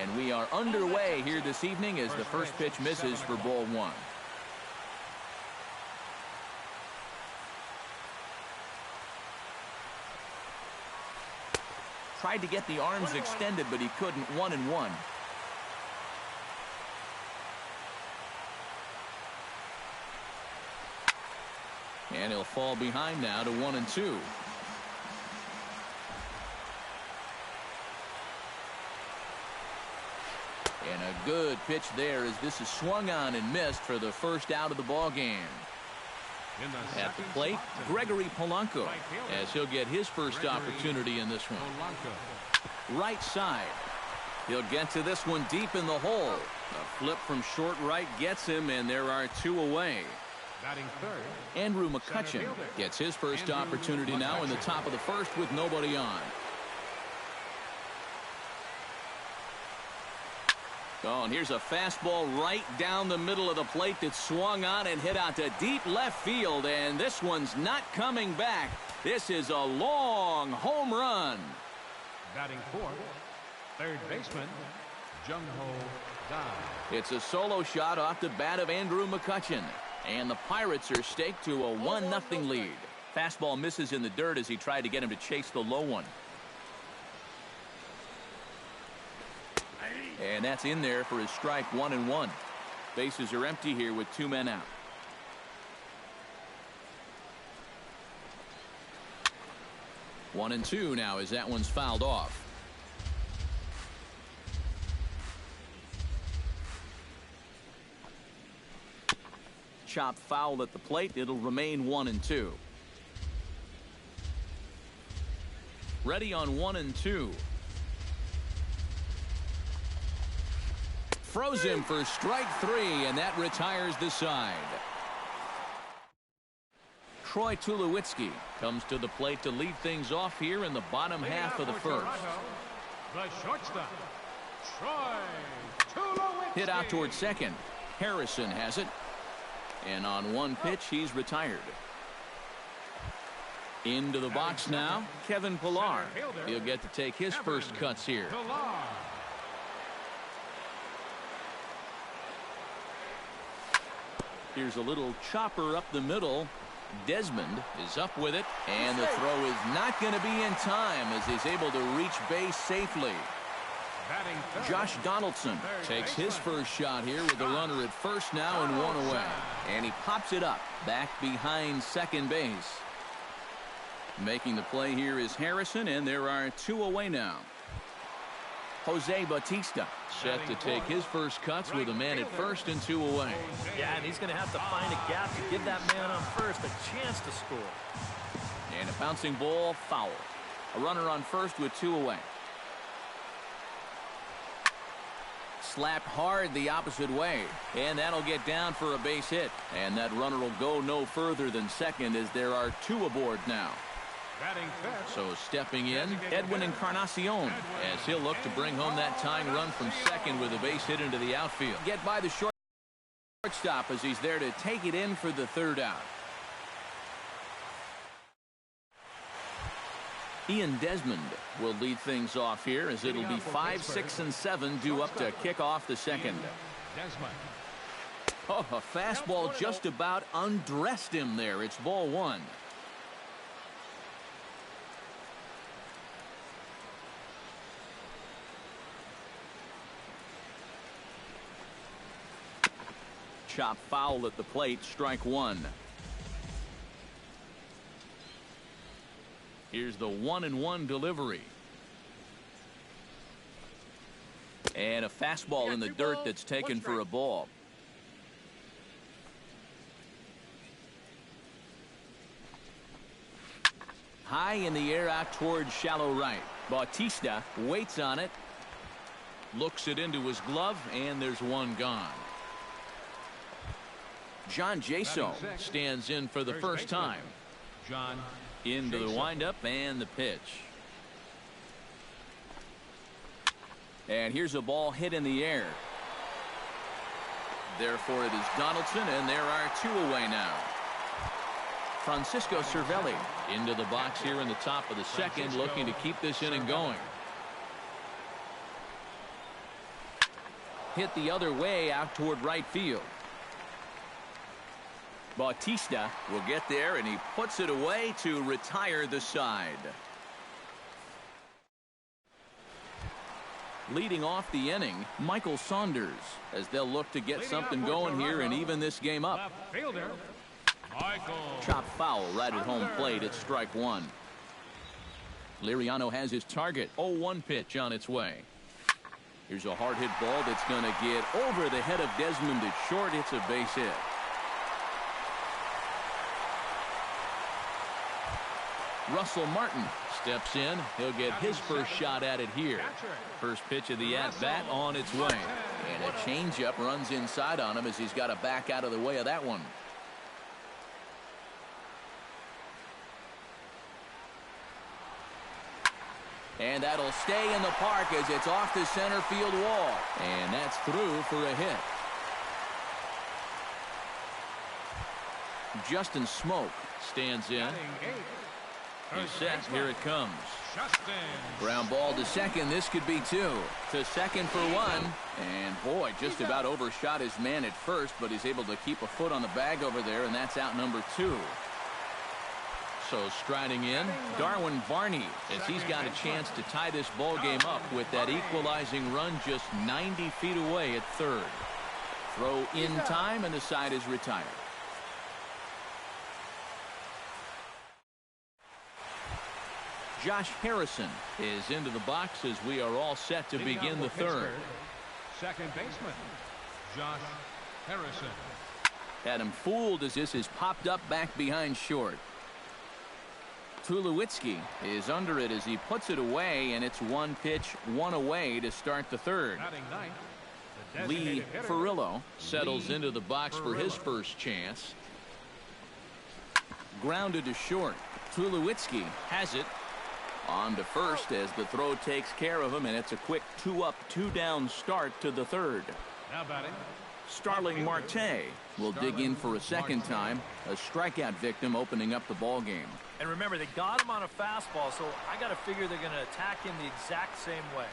And we are underway here this evening as the first pitch misses for ball one. Tried to get the arms extended, but he couldn't. 1-1. And he'll fall behind now to 1-2. And a good pitch there as this is swung on and missed for the first out of the ball game. At the plate, Gregory Polanco, as he'll get his first opportunity in this one. Right side. He'll get to this one deep in the hole. A flip from short right gets him, and there are two away. Andrew McCutchen gets his first opportunity now in the top of the first with nobody on. Oh, and here's a fastball right down the middle of the plate that swung on and hit out to deep left field, and this one's not coming back. This is a long home run. Batting fourth, third baseman, Jung-Ho Kang. It's a solo shot off the bat of Andrew McCutchen, and the Pirates are staked to a 1-0 lead. Fastball misses in the dirt as he tried to get him to chase the low one. And that's in there for his strike. 1-1. Bases are empty here with two men out. One and two now as that one's fouled off. Chop foul at the plate. It'll remain 1-2. Ready on 1-2. Throws him for strike three, and that retires the side. Troy Tulowitzki comes to the plate to lead things off here in the bottom half of the first. The shortstop, Troy Tulowitzki. Hit out towards second. Harrison has it. And on one pitch, he's retired. Into the box now, Kevin Pillar. He'll get to take his first cuts here. Here's a little chopper up the middle. Desmond is up with it, and the throw is not going to be in time as he's able to reach base safely. Josh Donaldson takes his first shot here with the runner at first now and one away. And he pops it up back behind second base. Making the play here is Harrison, and there are two away now. Jose Bautista set to take his first cuts with a man at first and two away. Yeah, and he's going to have to find a gap to give that man on first a chance to score. And a bouncing ball foul. A runner on first with two away. Slapped hard the opposite way, and that'll get down for a base hit. And that runner will go no further than second as there are two aboard now. So stepping in, Edwin Encarnacion, as he'll look to bring home that tying run from second with a base hit into the outfield. Get by the shortstop as he's there to take it in for the third out. Ian Desmond will lead things off here as it'll be 5, 6, and 7 due up to kick off the second. Oh, a fastball just about undressed him there. It's ball one. Chop foul at the plate, strike one. Here's the 1-1 delivery. And a fastball in the dirt that's taken for a ball. High in the air out towards shallow right. Bautista waits on it. Looks it into his glove, and there's one gone. John Jaso stands in for the first time. John into the windup and the pitch. And here's a ball hit in the air. Therefore it is Donaldson, and there are two away now. Francisco Cervelli into the box here in the top of the second, looking to keep this inning going. hit the other way out toward right field. Bautista will get there, and he puts it away to retire the side. Leading off the inning, Michael Saunders, as they'll look to get something going here and even this game up. Chop foul right at home plate at strike one. Liriano has his target. 0-1 pitch on its way. Here's a hard hit ball that's going to get over the head of Desmond at short. It's a base hit. Russell Martin steps in. He'll get his first shot at it here. First pitch of the at-bat on its way. And a changeup runs inside on him as he's got to back out of the way of that one. And that'll stay in the park as it's off the center field wall. And that's through for a hit. Justin Smoak stands in. He's set. Here it comes. Ground ball to second. This could be two. To second for one. And boy, just about overshot his man at first, but he's able to keep a foot on the bag over there, and that's out number two. So striding in, Darwin Varney, as he's got a chance to tie this ball game up with that equalizing run just 90 feet away at third. Throw in time, and the side is retired. Josh Harrison is into the box as we are all set to begin the third. Second baseman, Josh Harrison. Had him fooled as this is popped up back behind short. Tulowitzki is under it as he puts it away, and it's one pitch, one away to start the third. Lee Ferrillo settles into the box for his first chance. Grounded to short. Tulowitzki has it. On to first as the throw takes care of him, and it's a quick 2-up, 2-down start to the third. Now batting, Starling Marte will dig in for a second time. A strikeout victim opening up the ball game. And remember, they got him on a fastball, so I got to figure they're going to attack him the exact same way.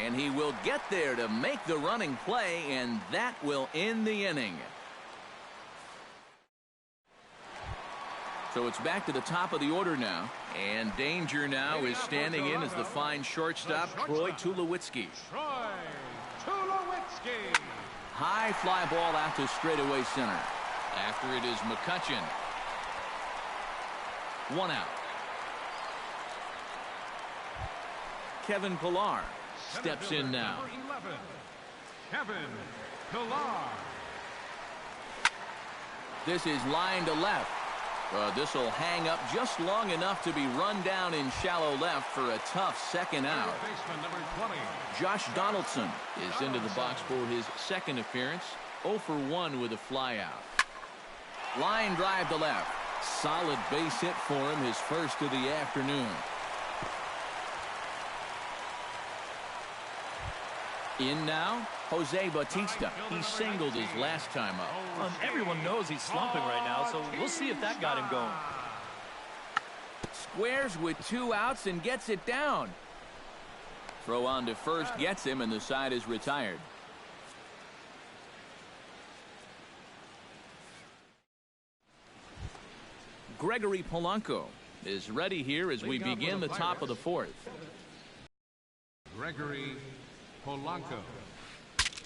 And he will get there to make the running play, and that will end the inning. So it's back to the top of the order now. And danger now is standing in as the fine shortstop, Troy Tulowitzki. High fly ball out to straightaway center. After it is McCutchen. One out. Kevin Pillar steps in now. Kevin Pillar. This is line to left. This will hang up just long enough to be run down in shallow left for a tough second out. Josh Donaldson is into the box for his second appearance. 0 for 1 with a fly out. Line drive to left. Solid base hit for him, his first of the afternoon. In now, Jose Bautista. He singled his last time up. Everyone knows he's slumping right now, so we'll see if that got him going. Squares with 2 outs and gets it down. Throw on to first gets him, and the side is retired. Gregory Polanco is ready here as we begin the top of the fourth. Gregory Polanco.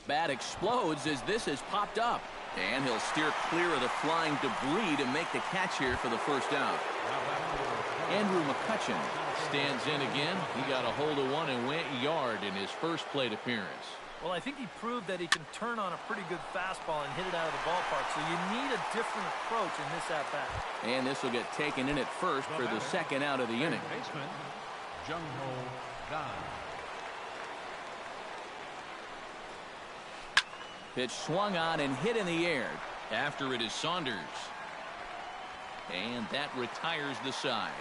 Bat explodes as this has popped up, and he'll steer clear of the flying debris to make the catch here for the first out. Andrew McCutchen stands in again. He got a hold of one and went yard in his first plate appearance. Well, I think he proved that he can turn on a pretty good fastball and hit it out of the ballpark, so you need a different approach in this at-bat. And this will get taken in at first for the second out of the inning. Baseman, Jung-Ho Kang. Pitch swung on and hit in the air. After it is Saunders. And that retires the side.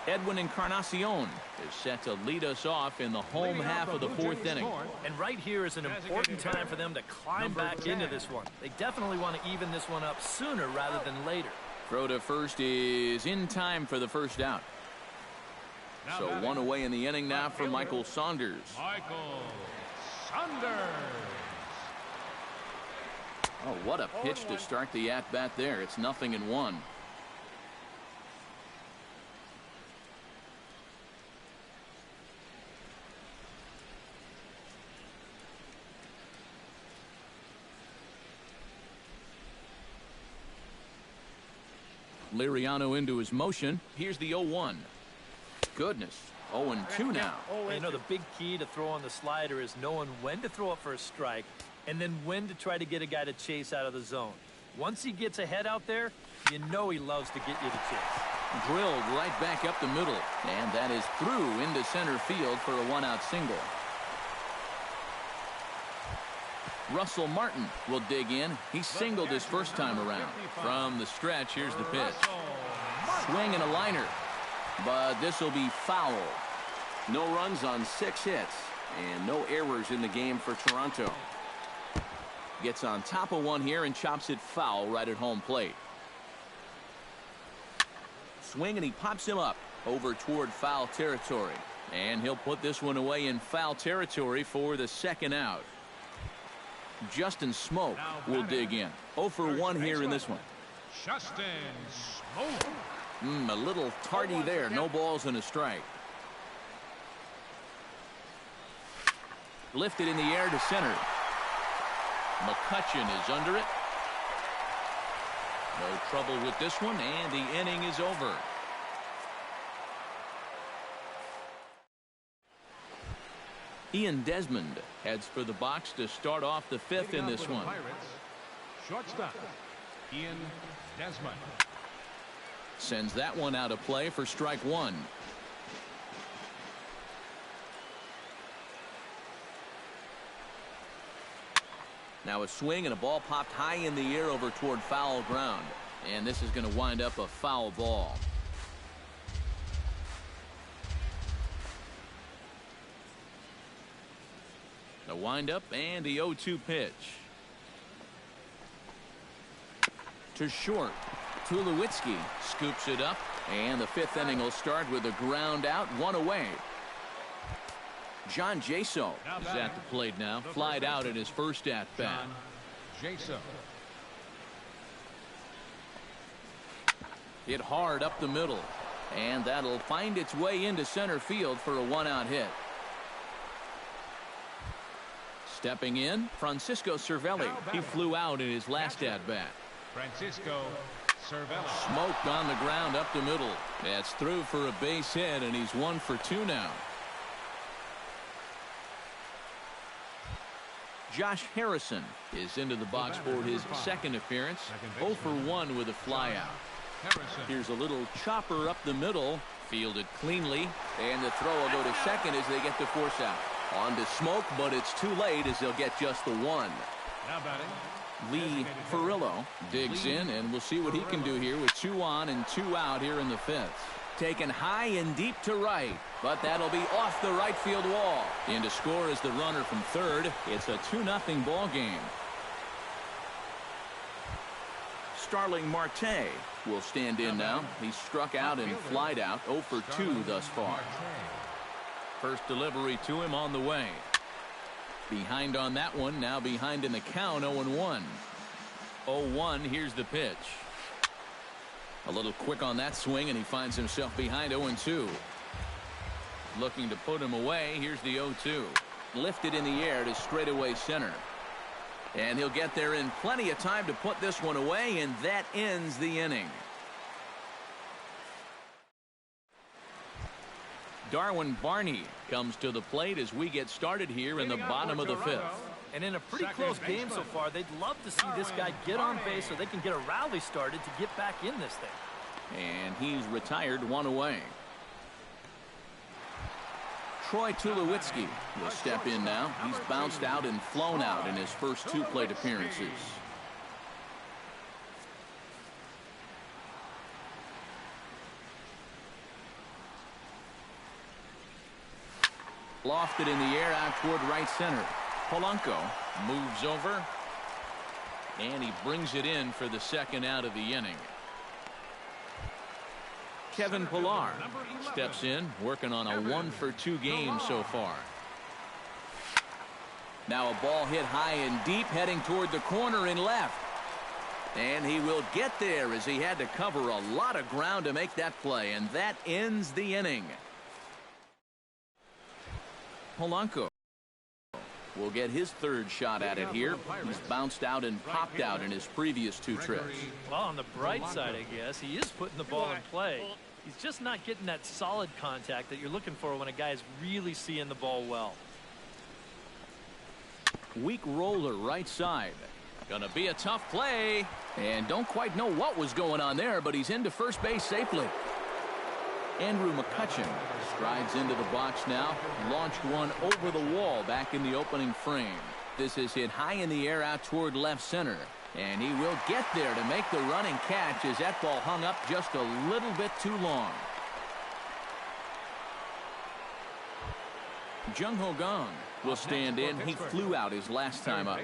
Edwin Encarnacion is set to lead us off in the home half of the fourth inning. And right here is an important time for them to climb back into this one. They definitely want to even this one up sooner rather than later. Throw to first is in time for the first out. So one away in the inning now for Michael Saunders. Michael Saunders. Oh, what a pitch to start the at-bat there. It's 0-1. Liriano into his motion. Here's the 0-1. Goodness. 0-2 now. You know, the big key to throw on the slider is knowing when to throw it for a strike and then when to try to get a guy to chase out of the zone. Once he gets ahead out there, you know he loves to get you to chase. Drilled right back up the middle. And that is through into center field for a one-out single. Russell Martin will dig in. He singled his first time around. From the stretch, here's the pitch. Swing and a liner. But this will be foul. No runs on 6 hits. And no errors in the game for Toronto. Gets on top of one here and chops it foul right at home plate. Swing and he pops him up over toward foul territory. And he'll put this one away in foul territory for the second out. Justin Smoak will dig in. 0 for 1 here in this one. Justin Smoak. A little tardy there. No balls and a strike. Lifted in the air to center. McCutchen is under it. No trouble with this one, and the inning is over. Ian Desmond heads for the box to start off the 5th in this one. Shortstop Ian Desmond sends that one out of play for strike 1. Now a swing and a ball popped high in the air over toward foul ground, and this is going to wind up a foul ball. The windup and the 0-2 pitch. To short. Tulowitzki scoops it up, and the 5th inning will start with a ground out, 1 away. John Jaso is at the plate now. Flied out at his first at-bat. Jaso. Hit hard up the middle, and that'll find its way into center field for a 1-out hit. Stepping in, Francisco Cervelli. He flew out in his last at-bat. Francisco Cervelli. Smoked on the ground up the middle. That's through for a base hit, and he's 1 for 2 now. Josh Harrison is into the box for his second appearance. 0 for 1 with a flyout. Here's a little chopper up the middle. Fielded cleanly, and the throw will go to second as they get the force out. On to Smoak, but it's too late as they'll get just the 1. Now batting, Lee Furillo digs in, and we'll see what he can do here with 2 on and 2 out here in the 5th. Taken high and deep to right, but that'll be off the right field wall. In to score is the runner from third. It's a 2-0 ball game. Starling Marte will stand in now. He struck out and flied out. 0 for 2 thus far. First delivery to him on the way. Behind on that one, now behind in the count. 0-1. 0-1, here's the pitch. A little quick on that swing, and he finds himself behind. 0-2. Looking to put him away. Here's the 0-2. Lifted in the air to straightaway center. And he'll get there in plenty of time to put this one away, and that ends the inning. Darwin Barney comes to the plate as we get started here in the bottom of the 5th. And in a pretty close game so far, they'd love to see this guy get on base so they can get a rally started to get back in this thing. And he's retired, 1 away. Troy Tulowitzki will step in now. He's bounced out and flown out in his first 2 plate appearances. Lofted in the air out toward right center. Polanco moves over, and he brings it in for the second out of the inning. Kevin Pillar steps in, working on a 1-for-2 game so far. Now a ball hit high and deep, heading toward the corner in left. And he will get there as he had to cover a lot of ground to make that play, and that ends the inning. Polanco will get his third shot at it here. He's bounced out and popped out in his previous 2 trips. Well, on the bright side, I guess, he is putting the ball in play. He's just not getting that solid contact that you're looking for when a guy is really seeing the ball well. Weak roller right side. Gonna be a tough play. And don't quite know what was going on there, but he's into first base safely. Andrew McCutchen strides into the box now. Launched one over the wall back in the opening frame. This is hit high in the air out toward left center. And he will get there to make the running catch as that ball hung up just a little bit too long. Jung Ho Kang will stand in. He flew out his last time up.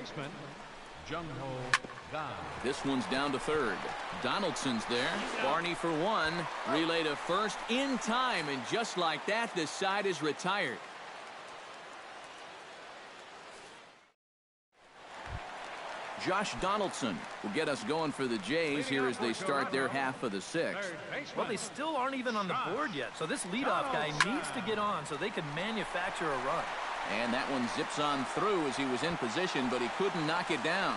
This one's down to third. Donaldson's there. Barney for one. Relay to first in time, and just like that, the side is retired. Josh Donaldson will get us going for the Jays here as they start their half of the 6th. Well, they still aren't even on the board yet, so this leadoff guy needs to get on so they can manufacture a run. And that one zips on through as he was in position, but he couldn't knock it down.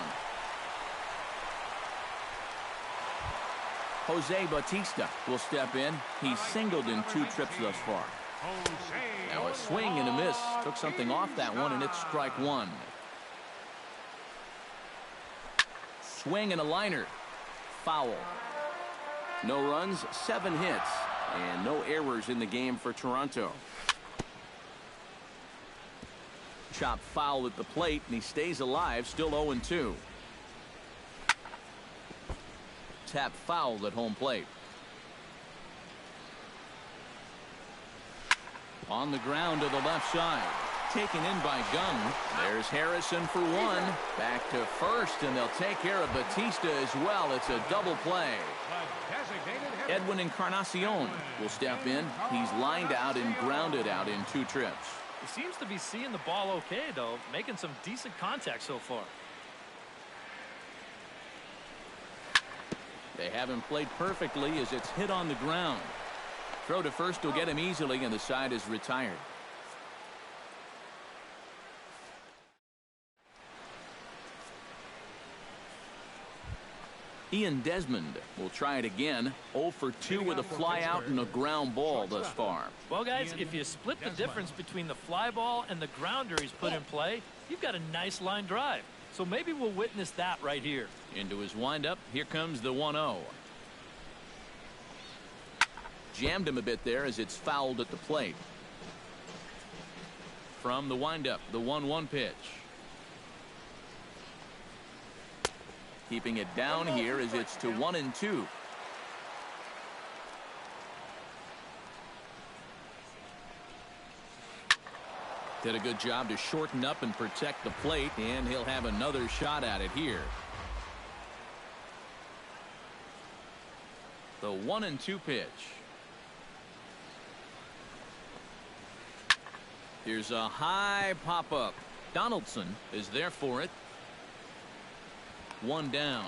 Jose Bautista will step in. He's singled in 2 trips thus far. Now a swing and a miss. Took something off that one, and it's strike 1. Swing and a liner. Foul. No runs, 7 hits, and no errors in the game for Toronto. Chop foul at the plate, and he stays alive, still 0-2. Tap foul at home plate. On the ground to the left side. Taken in by Gunn. There's Harrison for one. Back to first, and they'll take care of Bautista as well. It's a double play. Edwin Encarnacion will step in. He's lined out and grounded out in 2 trips. He seems to be seeing the ball okay, though, making some decent contact so far. They have him played perfectly as it's hit on the ground. Throw to first will get him easily, and the side is retired. Ian Desmond will try it again. 0 for 2 with a fly out and a ground ball thus far. Well, guys, if you split the difference between the fly ball and the grounder he's put in play, you've got a nice line drive. So maybe we'll witness that right here. Into his windup. Here comes the 1-0. Jammed him a bit there as it's fouled at the plate. From the windup, the 1-1 pitch. Keeping it down here as it's to 1-2. Did a good job to shorten up and protect the plate, and he'll have another shot at it here. The 1-2 pitch. Here's a high pop-up. Donaldson is there for it. 1 down.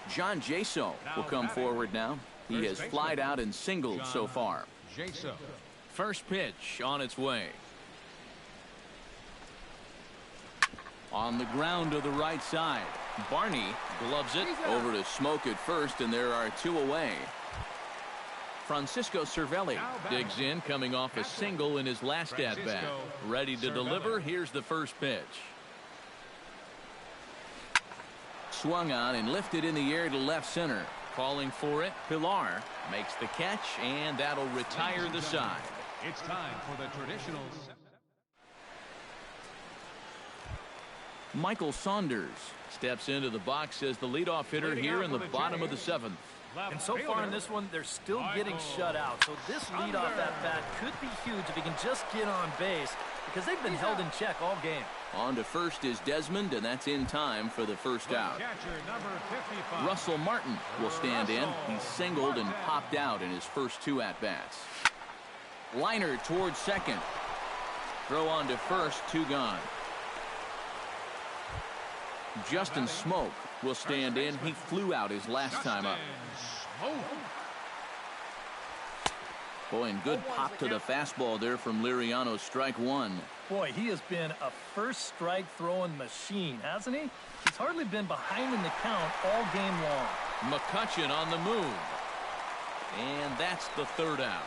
John Jaso will come forward now. He has flied out and singled so far. First pitch on its way. On the ground to the right side. Barney gloves it over to Smoke at first, and there are 2 away. Francisco Cervelli digs in, coming off a single in his last at-bat. Ready to deliver. Here's the first pitch. Swung on and lifted in the air to left center. Calling for it, Pillar makes the catch, and that'll retire the side. It's time for the traditional. Michael Saunders steps into the box as the leadoff hitter here in the bottom of the 7th. And so far in this one, they're still getting shut out. So this leadoff at bat could be huge if he can just get on base. because they've been held in check all game. On to first is Desmond, and that's in time for the first out. Catcher, number 55. Russell Martin will stand in. He's singled and popped out in his first 2 at-bats. Liner towards second. Throw on to first, 2 gone. Justin Smoke will stand in. He flew out his last time up. Boy, and good pop to the fastball there from Liriano, strike 1. Boy, he has been a first strike throwing machine, hasn't he? He's hardly been behind in the count all game long. McCutchen on the move. And that's the 3rd out.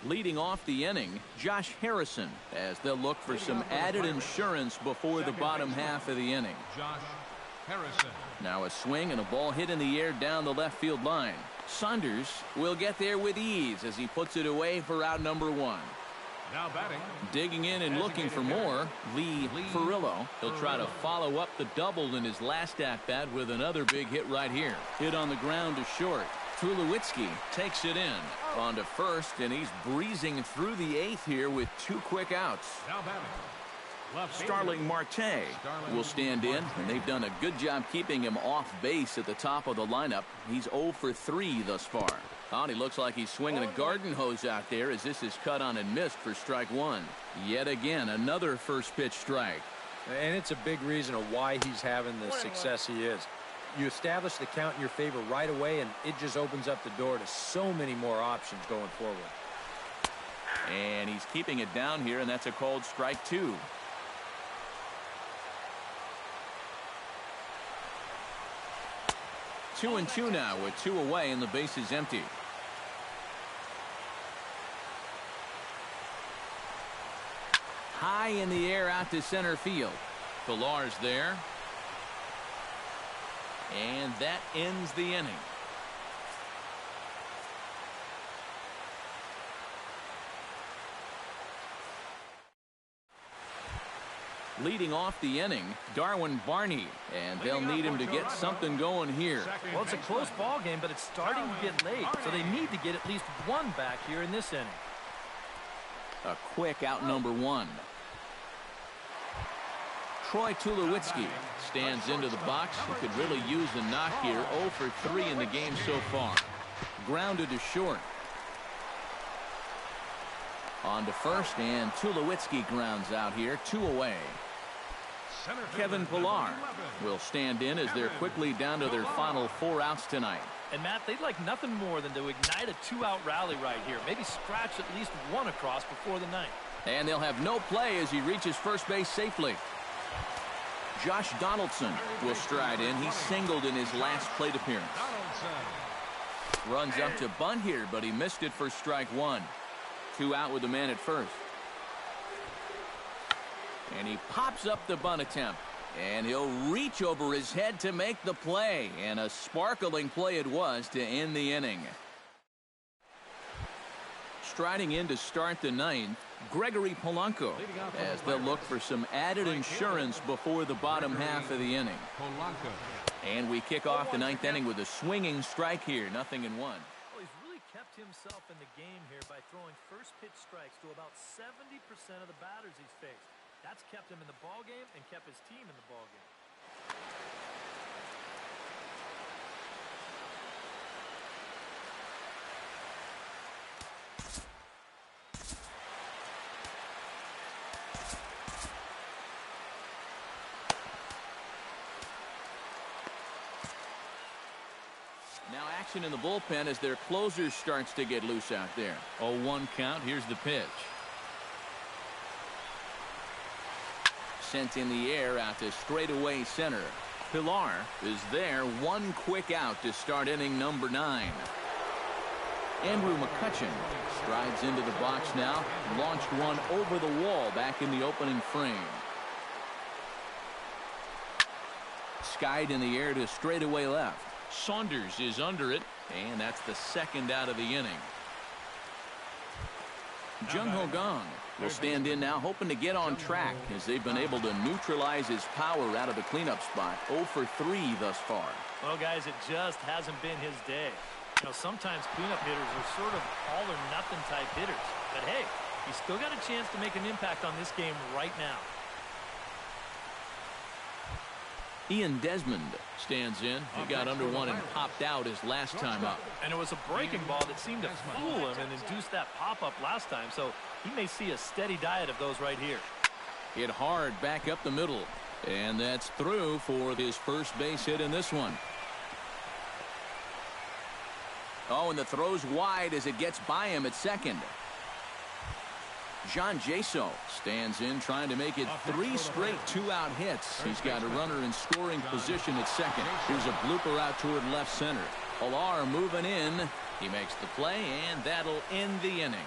Leading off the inning, Josh Harrison, as they'll look for some added insurance before the bottom half of the inning. Josh Harrison. Now a swing and a ball hit in the air down the left field line. Saunders will get there with ease as he puts it away for out number 1. Now batting. Digging in and looking for more, Lee Furillo. He'll try to follow up the double in his last at-bat with another big hit right here. Hit on the ground to short. Tulowitzki takes it in. On to first, and he's breezing through the 8th here with 2 quick outs. Now batting. Starling Marte will stand in, and they've done a good job keeping him off base at the top of the lineup. He's 0 for 3 thus far. And he looks like he's swinging a garden hose out there as this is cut on and missed for strike 1. Yet again, another first pitch strike. And it's a big reason of why he's having the success he is. You establish the count in your favor right away, and it just opens up the door to so many more options going forward. And he's keeping it down here, and that's a called strike 2. Two and 2 now with 2 away, and the base is empty. High in the air out to center field. Pilar's there. And that ends the inning. Leading off the inning, Darwin Barney, and they'll need him to get something going here. Well, it's a close ball game, but it's starting to get late, so they need to get at least 1 back here in this inning. A quick out number 1. Troy Tulowitzki stands into the box. He could really use a knock here. 0 for 3 in the game so far. Grounded to short. On to first, and Tulowitzki grounds out here. 2 away. Kevin Pillar will stand in as they're quickly down to their final 4 outs tonight. And Matt, they'd like nothing more than to ignite a 2-out rally right here. Maybe scratch at least 1 across before the 9th. And they'll have no play as he reaches first base safely. Josh Donaldson will stride in. He singled in his last plate appearance. Runs up to bunt here, but he missed it for strike 1. 2 out with the man at first. And he pops up the bunt attempt. And he'll reach over his head to make the play. And a sparkling play it was to end the inning. Striding in to start the 9th, Gregory Polanco, as they'll look for some added insurance before the bottom half of the inning. And we kick off the 9th inning with a swinging strike here, 0-1. Well, he's really kept himself in the game here by throwing first pitch strikes to about 70% of the batters he's faced. That's kept him in the ball game and kept his team in the ball game. Now action in the bullpen as their closer starts to get loose out there. 0-1 count. Here's the pitch. Sent in the air out to straightaway center. Pillar is there. 1 quick out to start inning number 9. Andrew McCutchen strides into the box now. Launched one over the wall back in the opening frame. Skied in the air to straightaway left. Saunders is under it, and that's the 2nd out of the inning. Jung Ho Gong will stand in now, hoping to get on track as they've been able to neutralize his power out of the cleanup spot. 0 for 3 thus far. Well, guys, it just hasn't been his day. You know, sometimes cleanup hitters are sort of all-or-nothing type hitters. But, hey, he's still got a chance to make an impact on this game right now. Ian Desmond stands in. He got under one and popped out his last time up. And it was a breaking ball that seemed to fool him and induce that pop-up last time. So he may see a steady diet of those right here. Hit hard back up the middle. And that's through for his first base hit in this one. Oh, and the throw's wide as it gets by him at second. John Jaso stands in, trying to make it 3 straight 2-out hits. He's got a runner in scoring position at second. Here's a blooper out toward left center. Pilar moving in. He makes the play, and that'll end the inning.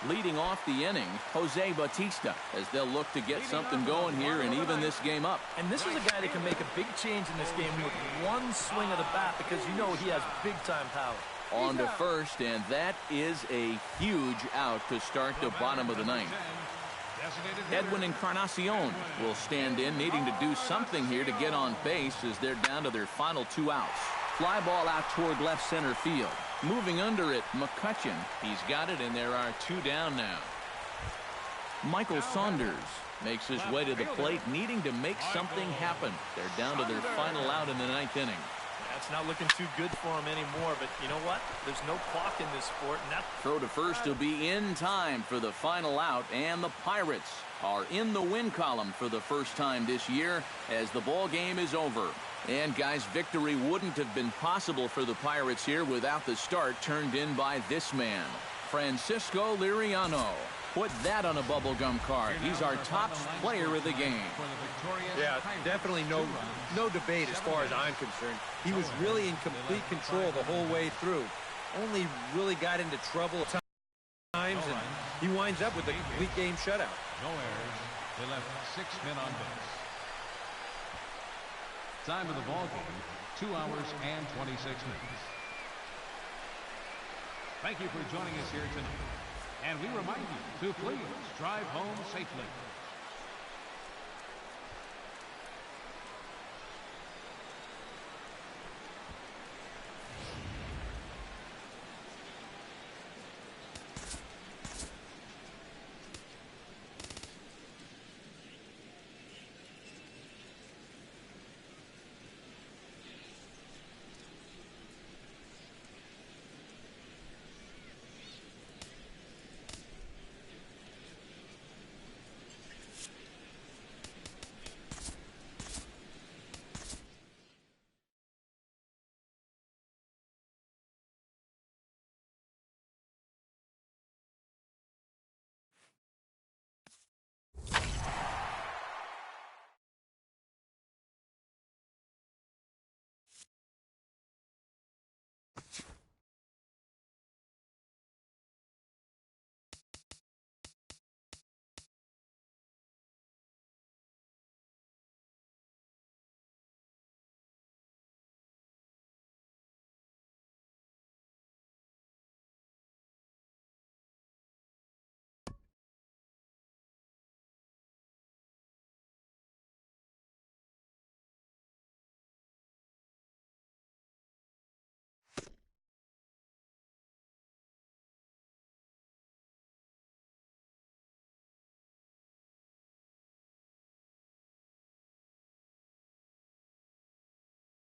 Leading off the inning, Jose Bautista, as they'll look to get something going here and even this game up. And this is a guy that can make a big change in this game with one swing of the bat, because you know he has big-time power. On to first, and that is a huge out to start the bottom of the ninth. Edwin Encarnacion will stand in, needing to do something here to get on base as they're down to their final 2 outs. Fly ball out toward left center field. Moving under it, McCutchen. He's got it, and there are 2 down now. Michael Saunders makes his way to the plate, needing to make something happen. They're down to their final out in the 9th inning. That's not looking too good for him anymore, but you know what? There's no clock in this sport. And that throw to first will be in time for the final out, and the Pirates are in the win column for the first time this year as the ball game is over. And guys, victory wouldn't have been possible for the Pirates here without the start turned in by this man, Francisco Liriano. Put that on a bubblegum card. He's our top player of the game. Yeah, definitely no debate as far as I'm concerned. He was really in complete control the whole way through. Only really got into trouble at times, and he winds up with a complete game shutout. No errors. They left 6 men on base. Time of the ball game, 2 hours and 26 minutes. Thank you for joining us here tonight. And we remind you to please drive home safely.